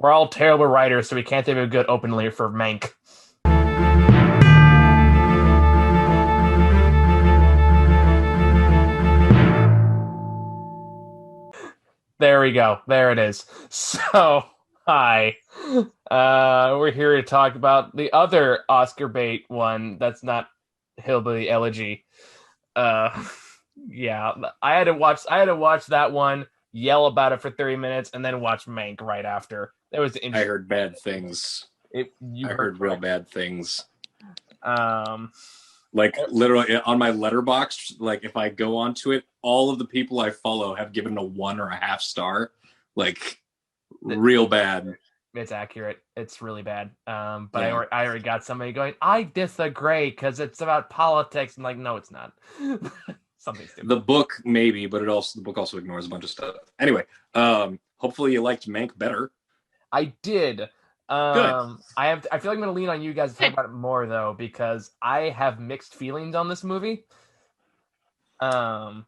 We're all terrible writers, so we can't think of a good opening for Mank. There we go. There it is. So, hi. We're here to talk about the other Oscar bait one that's not Hillbilly Elegy. Uh, yeah, I had to watch that one, yell about it for 30 minutes, and then watch Mank right after. That was the I heard bad things. You I heard real bad things. Um, Like literally on my letterbox, like if I go onto it, all of the people I follow have given a 1.5 star. Like real bad. it's accurate. It's really bad. But Yeah. I already got somebody going, I disagree because it's about politics. I'm like, no, it's not. Something stupid. The book maybe, but the book also ignores a bunch of stuff. Anyway, hopefully you liked Mank better. I did. Good. I feel like I'm gonna lean on you guys to talk about it more though, because I have mixed feelings on this movie. And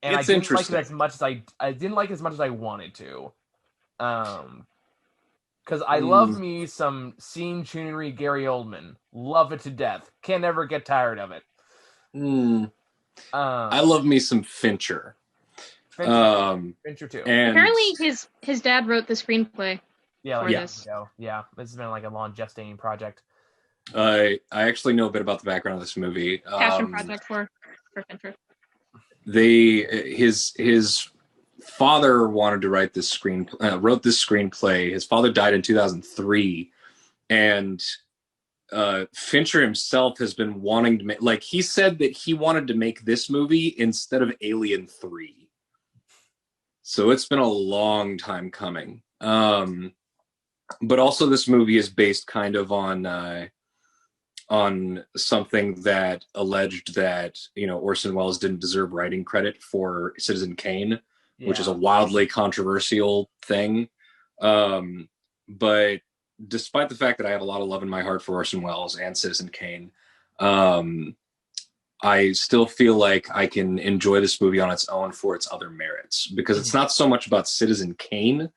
It's I didn't like it interesting. as much as I didn't like it as much as I wanted to. Because I love me some Sean Connery, Gary Oldman, love it to death. Can never get tired of it. I love me some Fincher. Fincher too. And apparently his dad wrote the screenplay. Yeah, for this. Yeah, this has been like a long gestating project. I actually know a bit about the background of this movie. Passion project for Fincher. His father wanted to write this wrote this screenplay. His father died in 2003, and Fincher himself has been wanting to make, like, he said that he wanted to make this movie instead of Alien 3. So it's been a long time coming. But also this movie is based kind of on something that alleged that, Orson Welles didn't deserve writing credit for Citizen Kane, which is a wildly controversial thing. But despite the fact that I have a lot of love in my heart for Orson Welles and Citizen Kane, I still feel like I can enjoy this movie on its own for its other merits, because it's not so much about Citizen Kane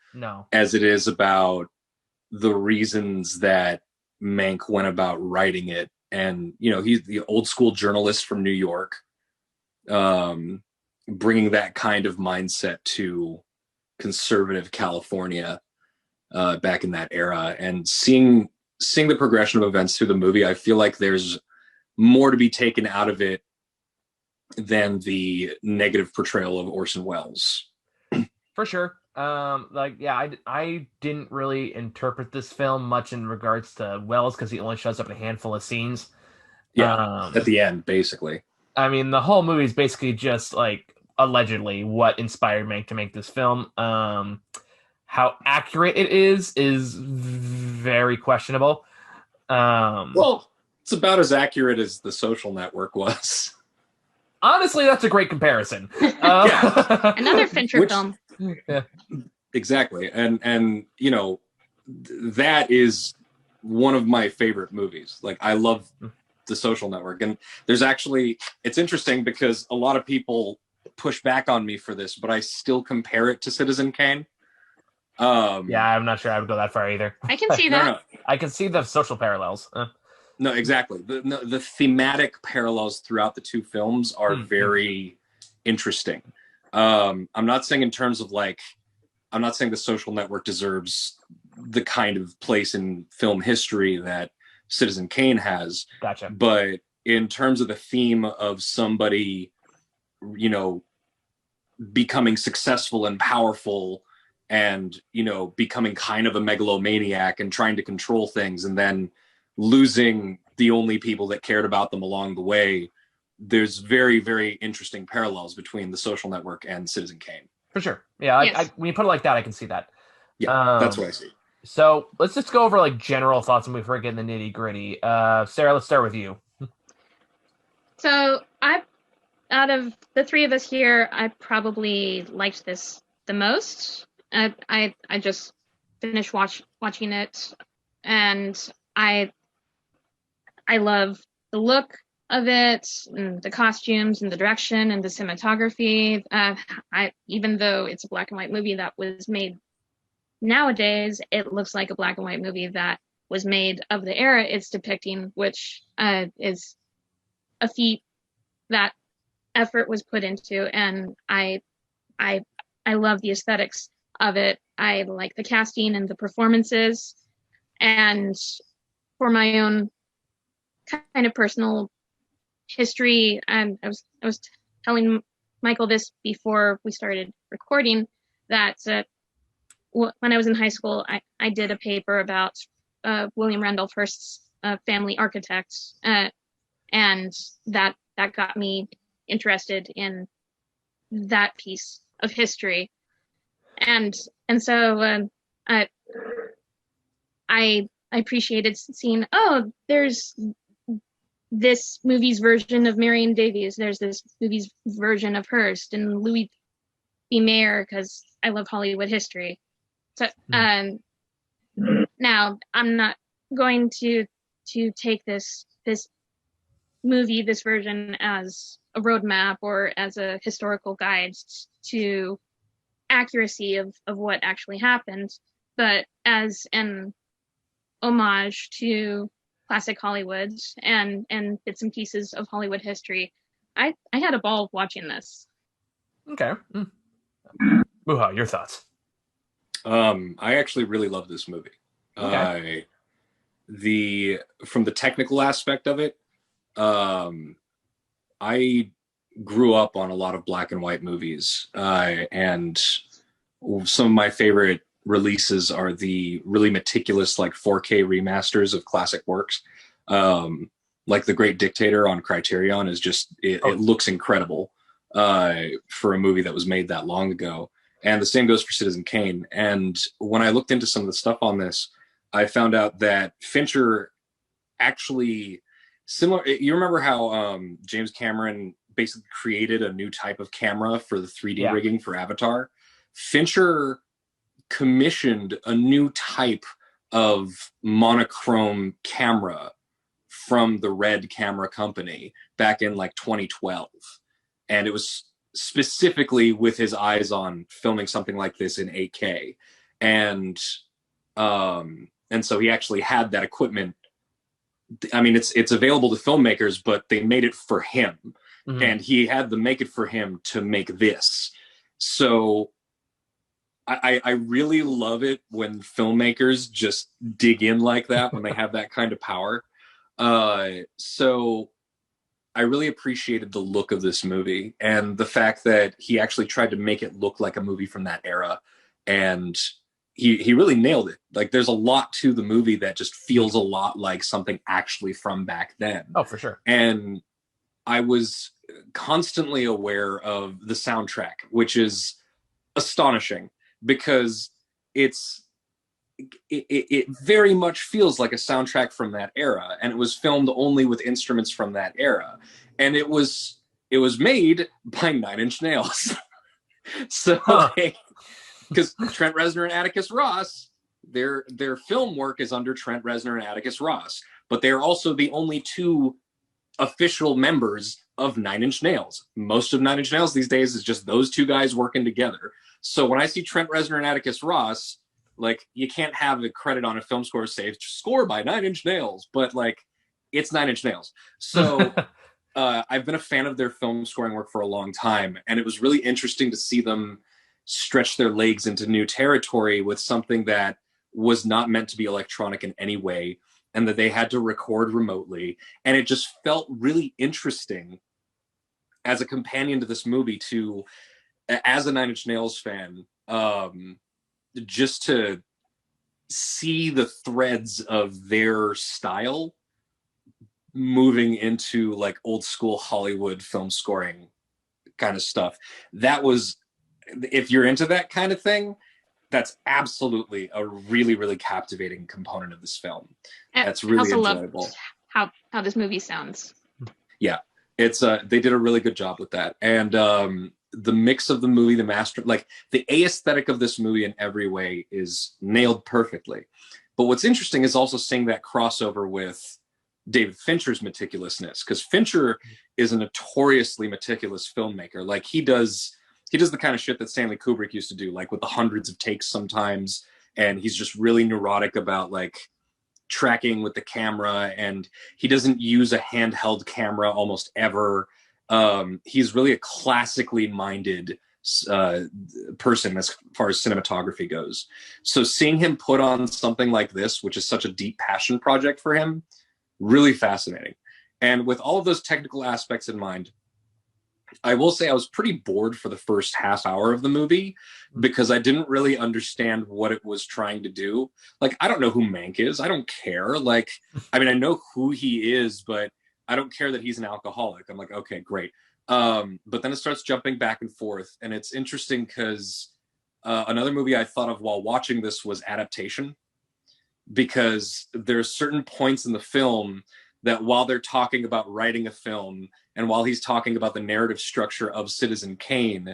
as it is about the reasons that Mank went about writing it. And, he's the old school journalist from New York, bringing that kind of mindset to conservative California back in that era, and seeing the progression of events through the movie. I feel like there's more to be taken out of it than the negative portrayal of Orson Welles. For sure. I didn't really interpret this film much in regards to Welles, because he only shows up in a handful of scenes. Yeah, at the end, basically. I mean, the whole movie is basically just like allegedly what inspired Mank to make this film. How accurate it is very questionable. Well, it's about as accurate as The Social Network was. Honestly, that's a great comparison. Another Fincher film. Yeah. Exactly. And that is one of my favorite movies. Like, I love The Social Network. And it's interesting because a lot of people push back on me for this, but I still compare it to Citizen Kane. I'm not sure I would go that far either. I can see that. No. I can see the social parallels. No, exactly. The thematic parallels throughout the two films are very interesting. I'm not saying in terms of I'm not saying The Social Network deserves the kind of place in film history that Citizen Kane has. Gotcha. But in terms of the theme of somebody, becoming successful and powerful, and becoming kind of a megalomaniac and trying to control things, and then losing the only people that cared about them along the way, there's very, very interesting parallels between The Social Network and Citizen Kane. For sure. Yeah, yes. when you put it like that, I can see that. Yeah, that's what I see. So let's just go over general thoughts and before we get in the nitty gritty. Sarah, let's start with you. So out of the three of us here, I probably liked this the most. I just finished watching it, and I love the look of it, and the costumes, and the direction, and the cinematography. Even though it's a black and white movie that was made nowadays it looks like a black and white movie that was made of the era it's depicting, which is a feat that effort was put into, and I I love the aesthetics of it. I like the casting and the performances, and for my own kind of personal history, I was telling Michael this before we started recording that when I was in high school, I did a paper about William Randolph Hearst's family architect, and that got me interested in that piece of history, and so I I appreciated seeing, oh, there's this movie's version of Marion Davies, there's this movie's version of Hearst and Louis B. Mayer, because I love Hollywood history. So now I'm not going to take this movie, this version, as a roadmap or as a historical guide to accuracy of what actually happened, but as an homage to classic Hollywood and bits and pieces of Hollywood history. I had a ball watching this. Okay. Muha, your thoughts? I actually really love this movie. Okay. From the technical aspect of it, I grew up on a lot of black and white movies, and some of my favorite releases are the really meticulous, like 4K remasters of classic works. Like The Great Dictator on Criterion is just, it looks incredible for a movie that was made that long ago. And the same goes for Citizen Kane. And when I looked into some of the stuff on this, I found out that Fincher actually, similar, you remember how James Cameron basically created a new type of camera for the 3D rigging for Avatar? Fincher commissioned a new type of monochrome camera from the Red Camera Company back in like 2012. And it was specifically with his eyes on filming something like this in 8K. And so he actually had that equipment. I mean, it's available to filmmakers, but they made it for him. Mm-hmm. And he had to make it for him to make this. So I really love it when filmmakers just dig in like that, when they have that kind of power. So I really appreciated the look of this movie and the fact that he actually tried to make it look like a movie from that era. And he really nailed it. Like, there's a lot to the movie that just feels a lot like something actually from back then. Oh, for sure. And I was constantly aware of the soundtrack, which is astonishing because it very much feels like a soundtrack from that era, and it was filmed only with instruments from that era, and it was made by Nine Inch Nails. So, because Trent Reznor and Atticus Ross, their film work is under Trent Reznor and Atticus Ross, but they're also the only two official members of Nine Inch Nails. Most of Nine Inch Nails these days is just those two guys working together. So when I see Trent Reznor and Atticus Ross, like, you can't have a credit on a film score say score by Nine Inch Nails, but like, it's Nine Inch Nails. So I've been a fan of their film scoring work for a long time, and it was really interesting to see them stretch their legs into new territory with something that was not meant to be electronic in any way, and that they had to record remotely. And it just felt really interesting as a companion to this movie to, as a Nine Inch Nails fan, just to see the threads of their style moving into like old school Hollywood film scoring kind of stuff. That was, if you're into that kind of thing, that's absolutely a really, really captivating component of this film. That's really enjoyable. How this movie sounds. Yeah, it's they did a really good job with that, and the mix of the movie, the master, like the aesthetic of this movie in every way is nailed perfectly. But what's interesting is also seeing that crossover with David Fincher's meticulousness, because Fincher is a notoriously meticulous filmmaker. Like, he does the kind of shit that Stanley Kubrick used to do, like with the hundreds of takes sometimes, and he's just really neurotic about like tracking with the camera, and he doesn't use a handheld camera almost ever. He's really a classically minded person as far as cinematography goes. So seeing him put on something like this, which is such a deep passion project for him, really fascinating. And with all of those technical aspects in mind, I will say I was pretty bored for the first half hour of the movie because I didn't really understand what it was trying to do. Like, I don't know who Mank is. I don't care. Like, I mean, I know who he is, but I don't care that he's an alcoholic. I'm like, okay, great. But then it starts jumping back and forth. And it's interesting because another movie I thought of while watching this was Adaptation, because there's certain points in the film that while they're talking about writing a film and while he's talking about the narrative structure of Citizen Kane,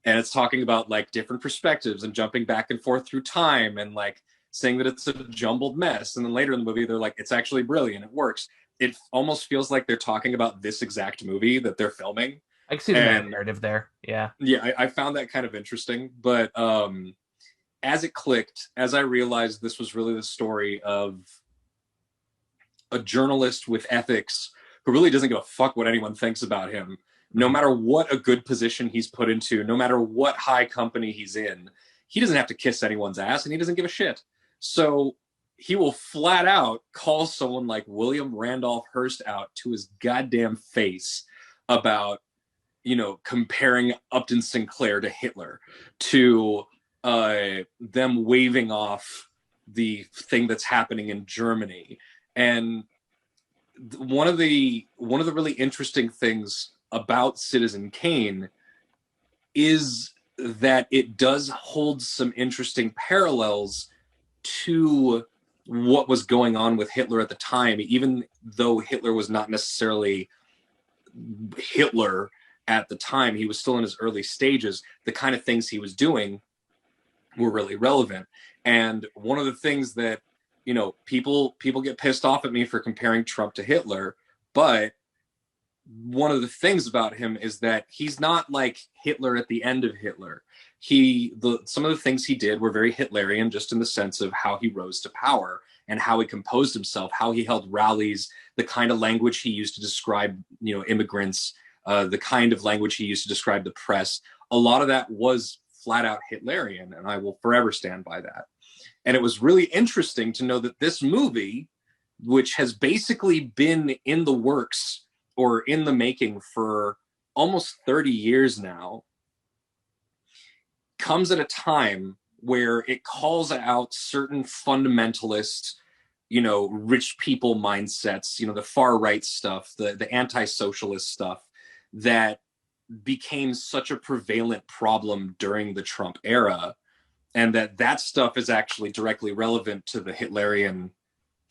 and it's talking about like different perspectives and jumping back and forth through time and like saying that it's a jumbled mess. And then later in the movie, they're like, it's actually brilliant. It works. It almost feels like they're talking about this exact movie that they're filming. I can see the narrative there. Yeah. Yeah, I found that kind of interesting. But as it clicked, as I realized this was really the story of a journalist with ethics who really doesn't give a fuck what anyone thinks about him, no matter what a good position he's put into, no matter what high company he's in, he doesn't have to kiss anyone's ass and he doesn't give a shit. So he will flat out call someone like William Randolph Hearst out to his goddamn face about, you know, comparing Upton Sinclair to Hitler, to them waving off the thing that's happening in Germany. And one of the really interesting things about Citizen Kane is that it does hold some interesting parallels to what was going on with Hitler at the time, even though Hitler was not necessarily Hitler at the time. He was still in his early stages. The kind of things he was doing were really relevant. And one of the things that, you know, people get pissed off at me for comparing Trump to Hitler, but one of the things about him is that he's not like Hitler at the end of Hitler. Some of the things he did were very Hitlerian, just in the sense of how he rose to power and how he composed himself, how he held rallies, the kind of language he used to describe, you know, immigrants, the kind of language he used to describe the press. A lot of that was flat out Hitlerian, and I will forever stand by that. And it was really interesting to know that this movie, which has basically been in the works or in the making for almost 30 years now, comes at a time where it calls out certain fundamentalist, you know, rich people mindsets, you know, the far right stuff, the anti-socialist stuff that became such a prevalent problem during the Trump era, and that stuff is actually directly relevant to the Hitlerian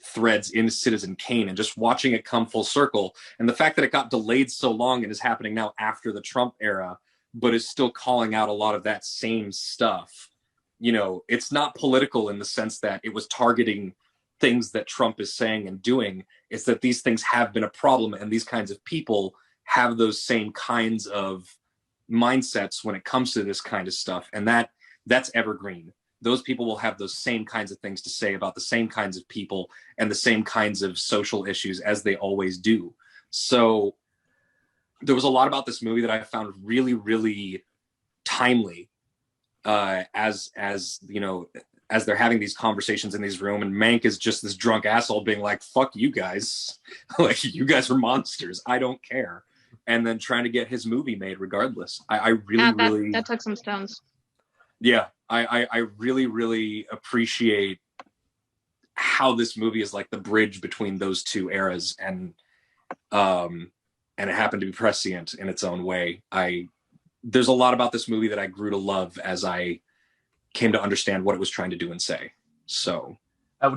threads in Citizen Kane, and just watching it come full circle, and the fact that it got delayed so long and is happening now after the Trump era, but is still calling out a lot of that same stuff. You know, it's not political in the sense that it was targeting things that Trump is saying and doing. It's that these things have been a problem, and these kinds of people have those same kinds of mindsets when it comes to this kind of stuff, and that's evergreen. Those people will have those same kinds of things to say about the same kinds of people and the same kinds of social issues as they always do. So there was a lot about this movie that I found really, really timely, as you know, as they're having these conversations in these rooms, and Mank is just this drunk asshole being like, fuck you guys. Like, you guys are monsters. I don't care. And then trying to get his movie made regardless. I really that took some stones. Yeah, I really, really appreciate how this movie is like the bridge between those two eras, and it happened to be prescient in its own way. There's a lot about this movie that I grew to love as I came to understand what it was trying to do and say. So,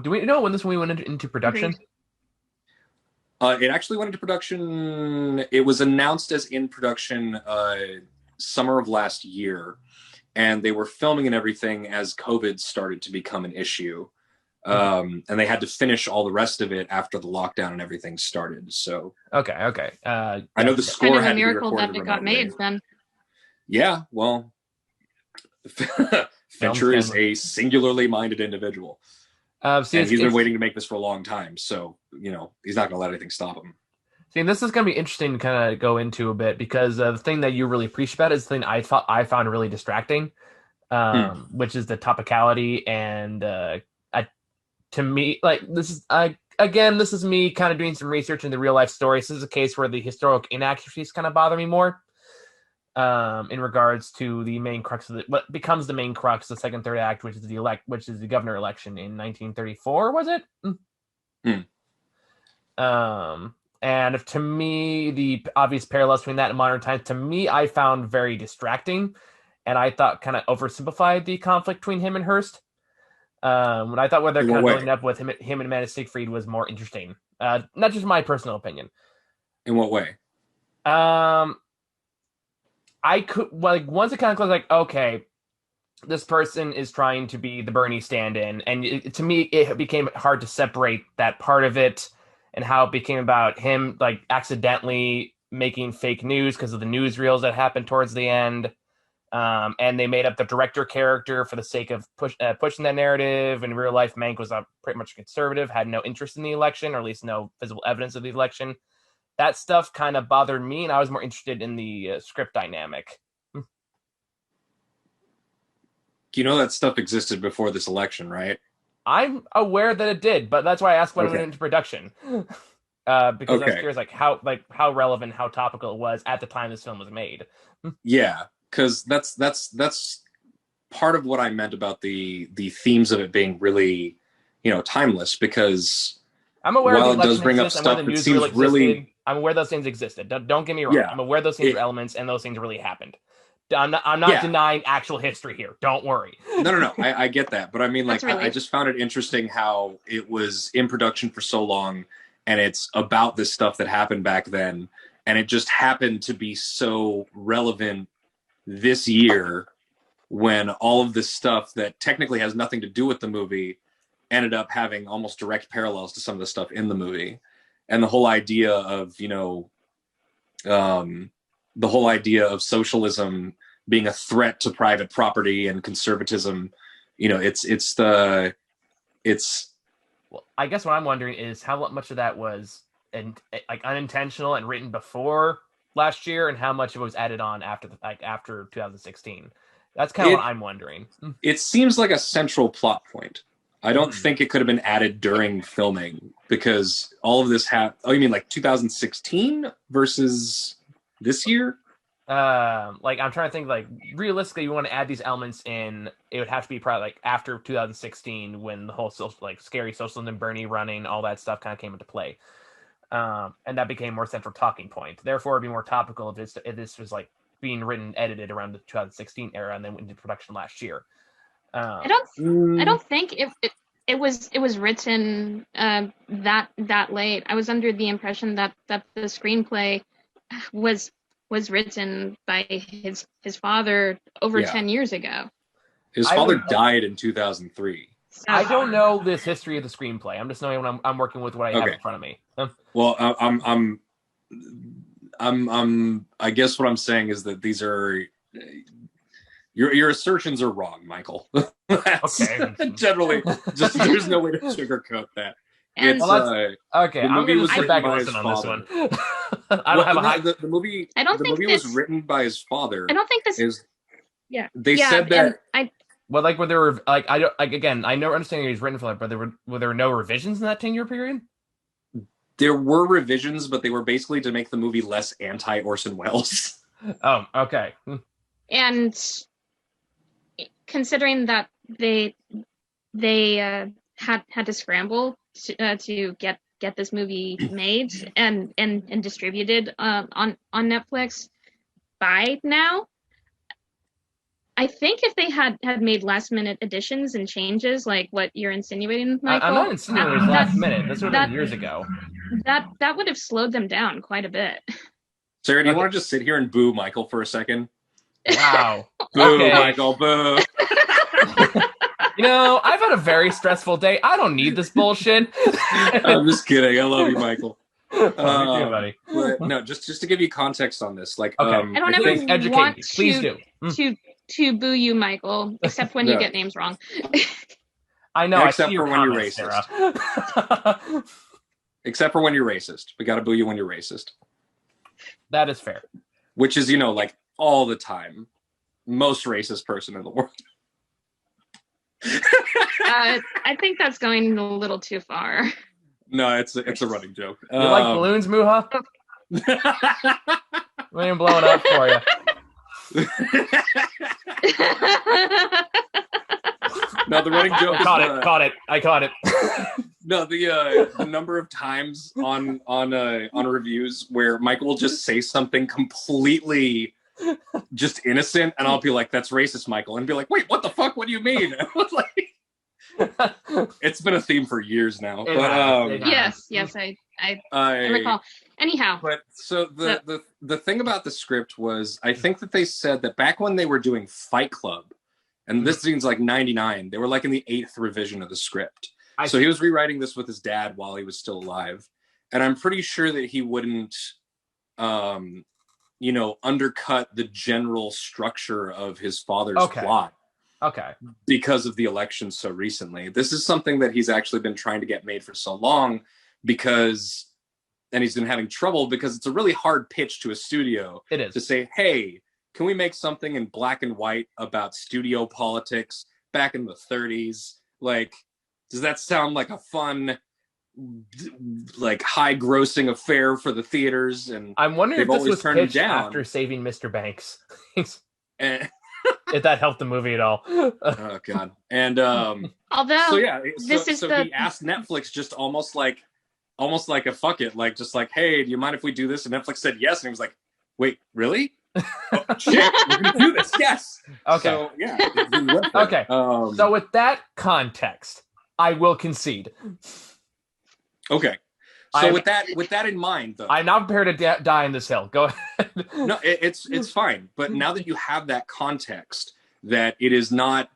do we know when this movie went into production? It actually went into production. It was announced as in production summer of last year, and they were filming and everything as COVID started to become an issue. And they had to finish all the rest of it after the lockdown and everything started. So okay. I know the score kind of had a miracle to be that recorded it got remotely. made then. Yeah, well, Fincher is a singularly minded individual. And he's been waiting to make this for a long time. So, he's not going to let anything stop him. See, this is going to be interesting to kind of go into a bit because the thing that you really appreciate about it is the thing I found really distracting, which is the topicality. And to me, like, this is me kind of doing some research into real life stories. This is a case where the historical inaccuracies kind of bother me more in regards to the main crux of what becomes the main crux, the second, third act, which is the governor election in 1934, was it? And to me, the obvious parallels between that and modern times, to me, I found very distracting, and I thought kind of oversimplified the conflict between him and Hearst. When I thought where they're kind of building up with him and Amanda Siegfried was more interesting. Not just my personal opinion. In what way? I could once it kind of closed, like, okay, this person is trying to be the Bernie stand-in, and to me, it became hard to separate that part of it and how it became about him like accidentally making fake news because of the newsreels that happened towards the end. And they made up the director character for the sake of pushing that narrative. In real life, Mank was pretty much conservative, had no interest in the election, or at least no visible evidence of the election. That stuff kind of bothered me, and I was more interested in the script dynamic. That stuff existed before this election, right? I'm aware that it did, but that's why I asked when it went into production. Because I was curious, how relevant, how topical it was at the time this film was made. Yeah, because that's part of what I meant about the themes of it being really, timeless. Because I'm aware while it does bring up stuff that seems really, I'm aware those things existed. Don't get me wrong. Yeah, I'm aware those things are elements, and those things really happened. I'm not denying actual history here. Don't worry. No. I get that. But I mean, like, I just found it interesting how it was in production for so long, and it's about this stuff that happened back then, and it just happened to be so relevant this year when all of this stuff that technically has nothing to do with the movie ended up having almost direct parallels to some of the stuff in the movie. And the whole idea of, the whole idea of socialism being a threat to private property and conservatism, well, I guess what I'm wondering is how much of that was unintentional and written before last year, and how much of it was added on after 2016. That's kind of what I'm wondering. It seems like a central plot point. I don't think it could have been added during filming, because all of this you mean like 2016 versus this year? I'm trying to think, like, realistically, you want to add these elements in, it would have to be probably like after 2016, when the whole scary socialism and Bernie running, all that stuff kind of came into play. And that became more central talking point. Therefore, it'd be more topical if this was like being written, edited around the 2016 era, and then went into production last year. I don't think it was written that late. I was under the impression that the screenplay was written by his father over 10 years ago. His father died in 2003. I don't know this history of the screenplay. I'm just knowing when I'm working with what I have in front of me. Well, I guess what I'm saying is that these are your assertions are wrong, Michael. Okay. Generally, just there's no way to sugarcoat that. And okay, I'm going to sit back and listen on this one. I don't have a high. The movie. I don't the think movie was written by his father. I don't think this is. Yeah. They said that. Well, like, were there again? I know, understanding it was written for that, but were there no revisions in that 10-year period? There were revisions, but they were basically to make the movie less anti-Orson Welles. Oh, okay. And considering that they had to scramble to get this movie made and distributed on Netflix by now, I think if they had made last minute additions and changes like what you're insinuating, Michael, I'm not insinuating it was last minute. This would have been years ago. That would have slowed them down quite a bit. Sarah, do you want to just sit here and boo Michael for a second? Wow. Boo, Michael, boo. I've had a very stressful day. I don't need this bullshit. I'm just kidding. I love you, Michael. You too, buddy. But no, just to give you context on this, like, okay. I don't ever educate want me. Please do. to boo you, Michael, except when you get names wrong. I know. Except I see for your when you're comments, racist. Sarah. Except for when you're racist. We got to boo you when you're racist. That is fair. Which is, like all the time. Most racist person in the world. I think that's going a little too far. No, it's a running joke. You like balloons, Muha? We ain't blowing up for you. No, the running joke. I caught it. No, the number of times on reviews where Michael will just say something completely just innocent, and I'll be like, "That's racist, Michael," and be like, "Wait, what the fuck? What do you mean?" It's been a theme for years now. Yes, I recall. Anyhow, but so the thing about the script was, I think that they said that back when they were doing Fight Club, and this seems like 99, they were like in the 8th revision of the script. So he was rewriting this with his dad while he was still alive, and I'm pretty sure that he wouldn't, undercut the general structure of his father's plot. Okay. Because of the election so recently. This is something that he's actually been trying to get made for so long and he's been having trouble because it's a really hard pitch to a studio. It is. To say, hey, can we make something in black and white about studio politics back in the 30s? Like, does that sound like a fun, like, high-grossing affair for the theaters? And I'm wondering if this was pitched down after Saving Mr. Banks. And if that helped the movie at all. Oh god. And although so he asked Netflix just almost like a fuck it, like just like, hey, do you mind if we do this? And Netflix said yes, and he was like, wait, really? Oh, shit, we're gonna do this, yes. Okay. So yeah. Okay. So with that context, I will concede. Okay. So with that in mind, though, I'm not prepared to die in this hill. Go ahead. No, it's fine. But now that you have that context, that it is not.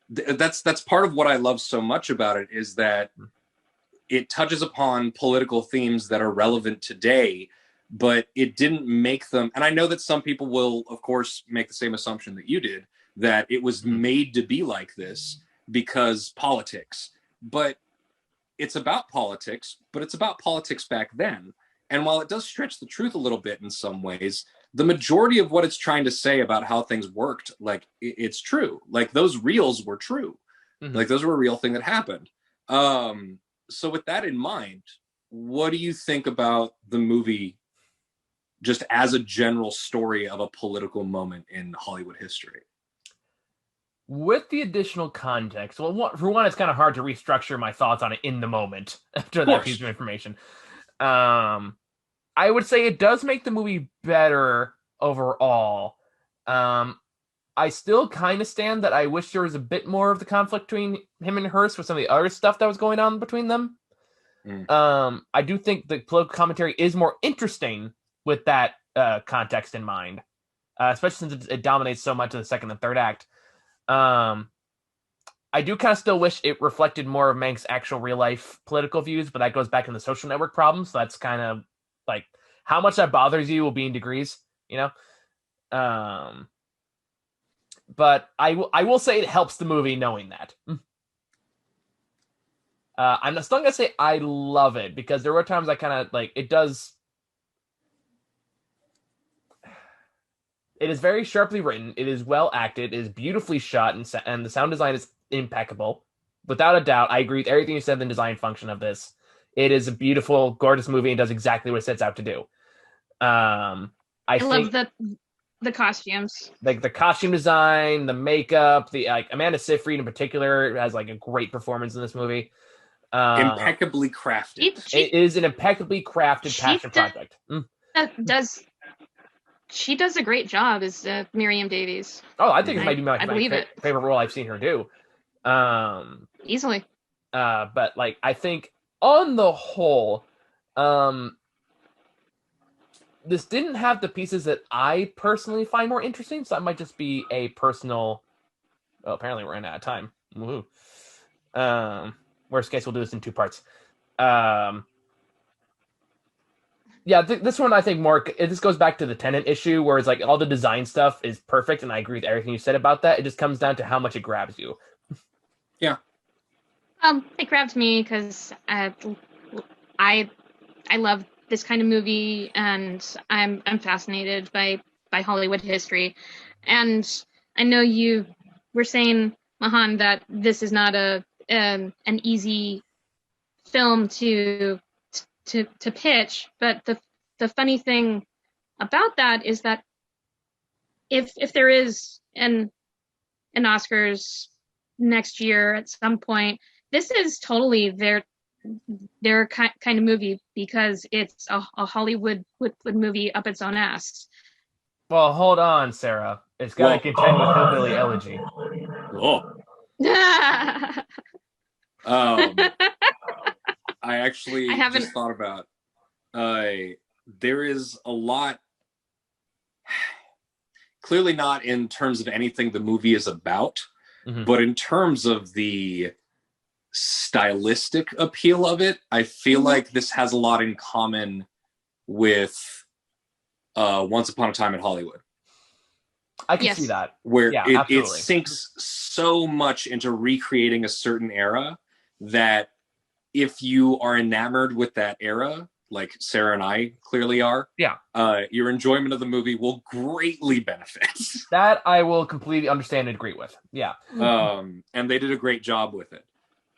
That's part of what I love so much about it, is that it touches upon political themes that are relevant today, but it didn't make them. And I know that some people will, of course, make the same assumption that you did, that it was made to be like this because politics. But it's about politics, but it's about politics back then. And while it does stretch the truth a little bit in some ways, the majority of what it's trying to say about how things worked, like, it's true. Like, those reels were true. Mm-hmm. Like, those were a real thing that happened. So with that in mind, what do you think about the movie just as a general story of a political moment in Hollywood history? With the additional context, well, for one, it's kind of hard to restructure my thoughts on it in the moment after that piece of information. I would say it does make the movie better overall. I still kind of stand that I wish there was a bit more of the conflict between him and Hearst with some of the other stuff that was going on between them. I do think the political commentary is more interesting with that context in mind, especially since it dominates so much of the second and third act. I do kind of still wish it reflected more of Mank's actual real life political views, but that goes back in the social network problem. So that's kind of like how much that bothers you will be in degrees, you know? But I will say it helps the movie knowing that. I'm still going to say I love it because there were times I kind of like, it does. It is very sharply written. It is well acted. It is beautifully shot, and the sound design is impeccable. Without a doubt, I agree with everything you said in the design function of this. It is a beautiful, gorgeous movie and does exactly what it sets out to do. I think love the costumes. Like the costume design, the makeup, Amanda Seyfried in particular has like a great performance in this movie. Impeccably crafted. It is an impeccably crafted passion project. She does a great job as Miriam Davies. Oh, I think it might be my favorite role I've seen her do. Easily. But like, I think on the whole, this didn't have the pieces that I personally find more interesting. So that might just be a personal. Oh, apparently we're running out of time. Woohoo. Worst case, we'll do this in 2 parts. Yeah, this one I think more. This goes back to the Tenant issue, where it's like all the design stuff is perfect, and I agree with everything you said about that. It just comes down to how much it grabs you. Yeah. It grabbed me because I I love this kind of movie, and I'm fascinated by Hollywood history, and I know you were saying, Mahan, that this is not an easy film to pitch, but the funny thing about that is that if there is an Oscars next year at some point, this is totally their kind of movie because it's a Hollywood movie up its own ass. Well, hold on, Sarah. It's got to Well, contend with Hillbilly Elegy. oh, I um, I actually haven't. just thought about there is a lot, clearly not in terms of anything the movie is about, but in terms of the stylistic appeal of it, I feel like this has a lot in common with Once Upon a Time in Hollywood. I can see that. Where Yeah, it sinks so much into recreating a certain era that if you are enamored with that era, like Sarah and I clearly are, yeah, your enjoyment of the movie will greatly benefit. That I will completely understand and agree with. Yeah. And they did a great job with it.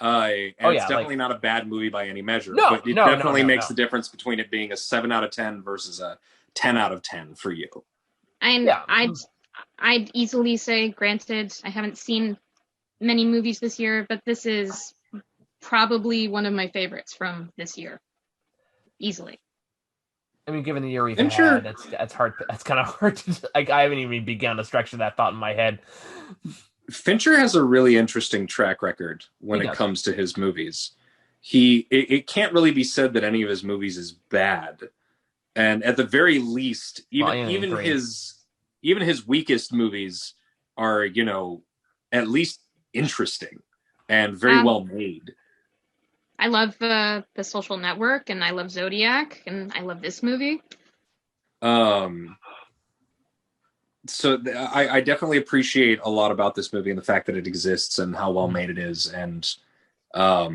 It's definitely not a bad movie by any measure, but it definitely makes the difference between it being a 7 out of 10 versus a 10 out of 10 for you. I'd easily say, granted, I haven't seen many movies this year, but this is probably one of my favorites from this year. Easily. I mean, given the year we've had, that's hard. That's kind of hard to. I haven't even begun to structure that thought in my head. Fincher has a really interesting track record when it comes to his movies. It can't really be said that any of his movies is bad, and at the very least, even his weakest movies are, at least interesting and very well made. I love The Social Network, and I love Zodiac, and I love this movie. So I definitely appreciate a lot about this movie and the fact that it exists and how well made it is. And I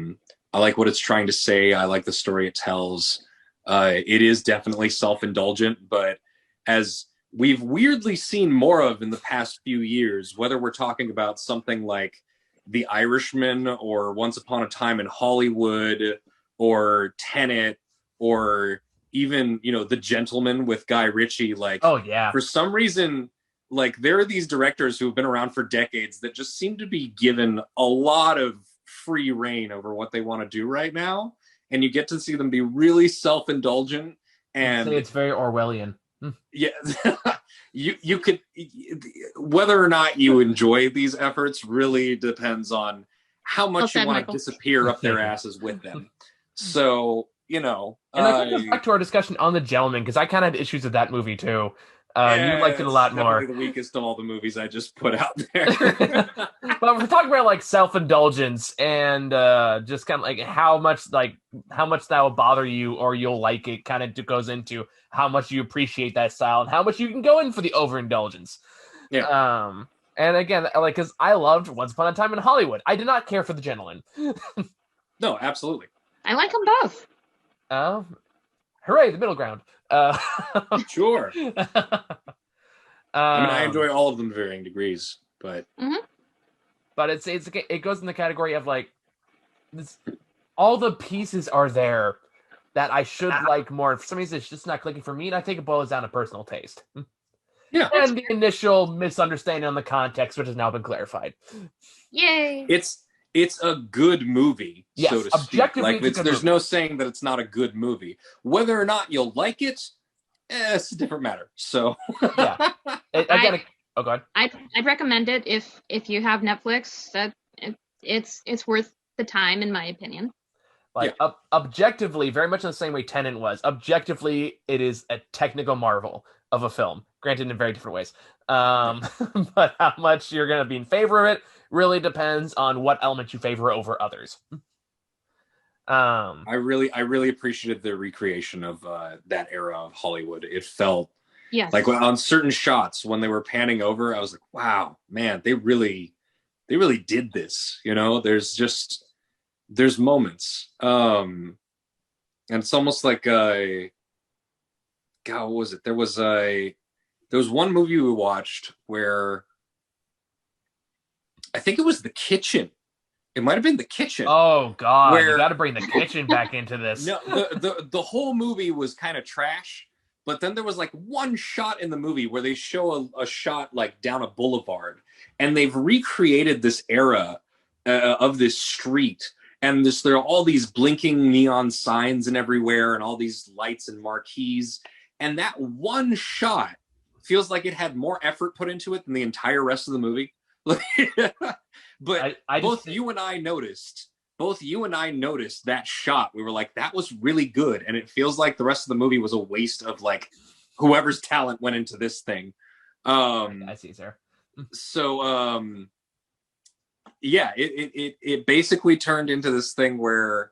like what it's trying to say. I like the story it tells. It is definitely self-indulgent, but as we've weirdly seen more of in the past few years, whether we're talking about something like The Irishman or Once Upon a Time in Hollywood or Tenet or even, The Gentleman with Guy Ritchie, for some reason, there are these directors who have been around for decades that just seem to be given a lot of free reign over what they want to do right now. And you get to see them be really self-indulgent. And it's very Orwellian. Yeah, you could, whether or not you enjoy these efforts really depends on how much you want to disappear up their asses with them. So, and that goes back to our discussion on The Gentleman, because I kind of had issues with that movie too. You liked it a lot more. Definitely the weakest of all the movies I just put out there. But we're talking about self-indulgence and just kind of how much that will bother you or you'll like it. Kind of goes into how much you appreciate that style and how much you can go in for the overindulgence. Yeah. And again, because I loved Once Upon a Time in Hollywood, I did not care for The Gentleman. No, absolutely. I like them both. Hooray, the middle ground. Sure. I enjoy all of them to varying degrees, but but it goes in the category of all the pieces are there that I should like more. For some reason, it's just not clicking for me, and I think it boils down to personal taste. Yeah, and the initial misunderstanding on the context, which has now been clarified. Yay! It's a good movie, yes, so to objectively, speak. There's no saying that it's not a good movie. Whether or not you'll like it, it's a different matter. So yeah, Oh, go ahead. I'd recommend it if you have Netflix. That it's worth the time, in my opinion. Objectively, very much in the same way Tenet was. Objectively, it is a technical marvel of a film. Granted, in very different ways. But how much you're going to be in favor of it really depends on what elements you favor over others. I really appreciated the recreation of that era of Hollywood. It felt like Yes. on certain shots when they were panning over, I was like, wow, man, they really did this. There's moments. And it's almost like God, what was it? There was one movie we watched where I think it was The Kitchen. It might have been The Kitchen. Oh God, you Where got to bring the kitchen back into this. no, the whole movie was kind of trash, but then there was like one shot in the movie where they show a shot like down a boulevard, and they've recreated this era of this street, and there are all these blinking neon signs and everywhere, and all these lights and marquees, and that one shot feels like it had more effort put into it than the entire rest of the movie. But both you and I noticed that shot. We were like, that was really good. And it feels like the rest of the movie was a waste of like whoever's talent went into this thing. I see, sir. So yeah, it basically turned into this thing where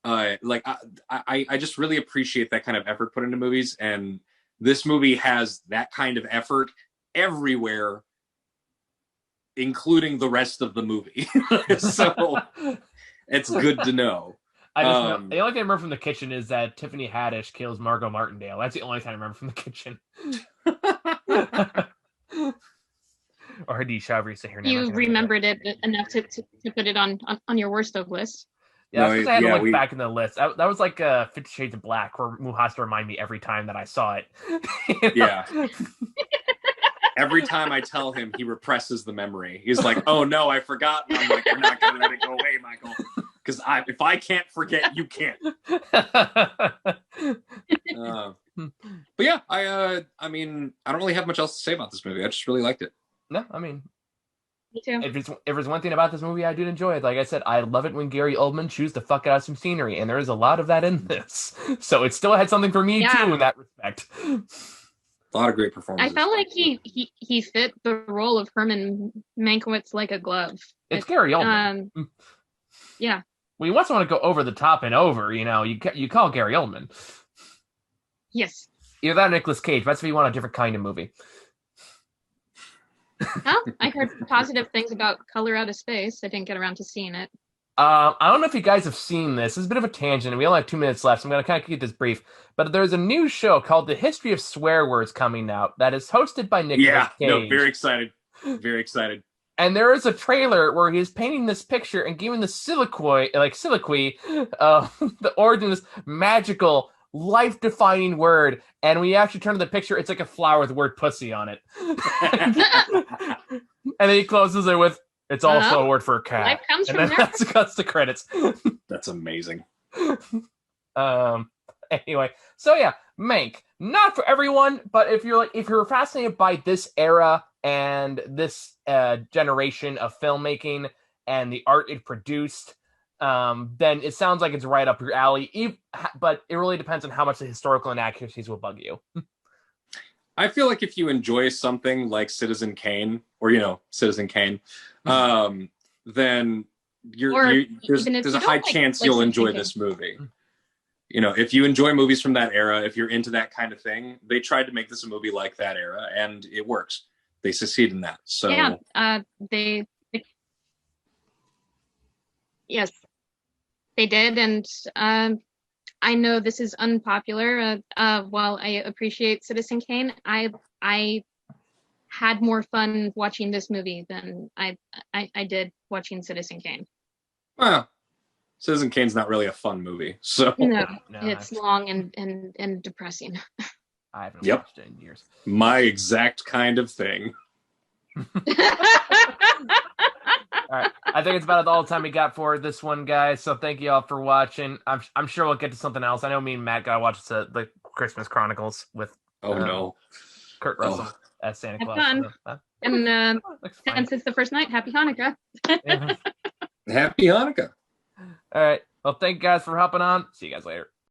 like I just really appreciate that kind of effort put into movies, and this movie has that kind of effort everywhere, including the rest of the movie. So it's good to know. I just know, the only thing I remember from The Kitchen is that Tiffany Haddish kills Margot Martindale. That's the only thing I remember from The Kitchen. Or Hadish, however you say her name. You remembered it enough to put it on your worst of list. Yeah, I had to look back in the list. That was like 50 Shades of Black, where Moo has to remind me every time that I saw it. Yeah. Every time I tell him, he represses the memory. He's like, "Oh no, I forgot." And I'm like, "You're not gonna let it go away, Michael, because if I can't forget, you can't." But yeah, I mean, I don't really have much else to say about this movie. I just really liked it. No, I mean, me too. If there's one thing about this movie I did enjoy it, like I said, I love it when Gary Oldman chews the fuck out of some scenery, and there is a lot of that in this. So it still had something for me too in that respect. A lot of great performances. I felt like he fit the role of Herman Mankiewicz like a glove. It's Gary Oldman. Yeah. Well, you once want to go over the top and over, you call Gary Oldman. Yes. Either that or Nicolas Cage. That's if you want a different kind of movie. Well, I heard positive things about Color Out of Space. I didn't get around to seeing it. I don't know if you guys have seen this. It's a bit of a tangent, and we only have 2 minutes left, so I'm going to kind of keep this brief. But there's a new show called The History of Swear Words coming out that is hosted by Nicolas Cage. No, very excited. Very excited. And there is a trailer where he's painting this picture and giving the soliloquy the origin of this magical, life-defining word. And when you actually turn to the picture, it's like a flower with the word pussy on it. And then he closes it with, it's also a word for a cat. Life comes and from then there. that's the credits. That's amazing. Anyway, so yeah, Mank. Not for everyone, but if you're fascinated by this era and this generation of filmmaking and the art it produced, then it sounds like it's right up your alley. But it really depends on how much the historical inaccuracies will bug you. I feel like if you enjoy something like Citizen Kane, or Citizen Kane, then there's a high chance you'll enjoy this movie. If you enjoy movies from that era, if you're into that kind of thing, they tried to make this a movie like that era, and it works. They succeed in that. So yeah, yes, they did, and I know this is unpopular. While I appreciate Citizen Kane, I had more fun watching this movie than I did watching Citizen Kane. Well, Citizen Kane's not really a fun movie, so no, it's long and depressing. I haven't watched it in years. My exact kind of thing. All right, I think it's about all the time we got for this one, guys. So thank you all for watching. I'm sure we'll get to something else. I know me and Matt got to watch the Christmas Chronicles with Kurt Russell as Santa Claus. Fun. And since it's the first night, Happy Hanukkah. Happy Hanukkah. All right. Well, thank you guys for hopping on. See you guys later.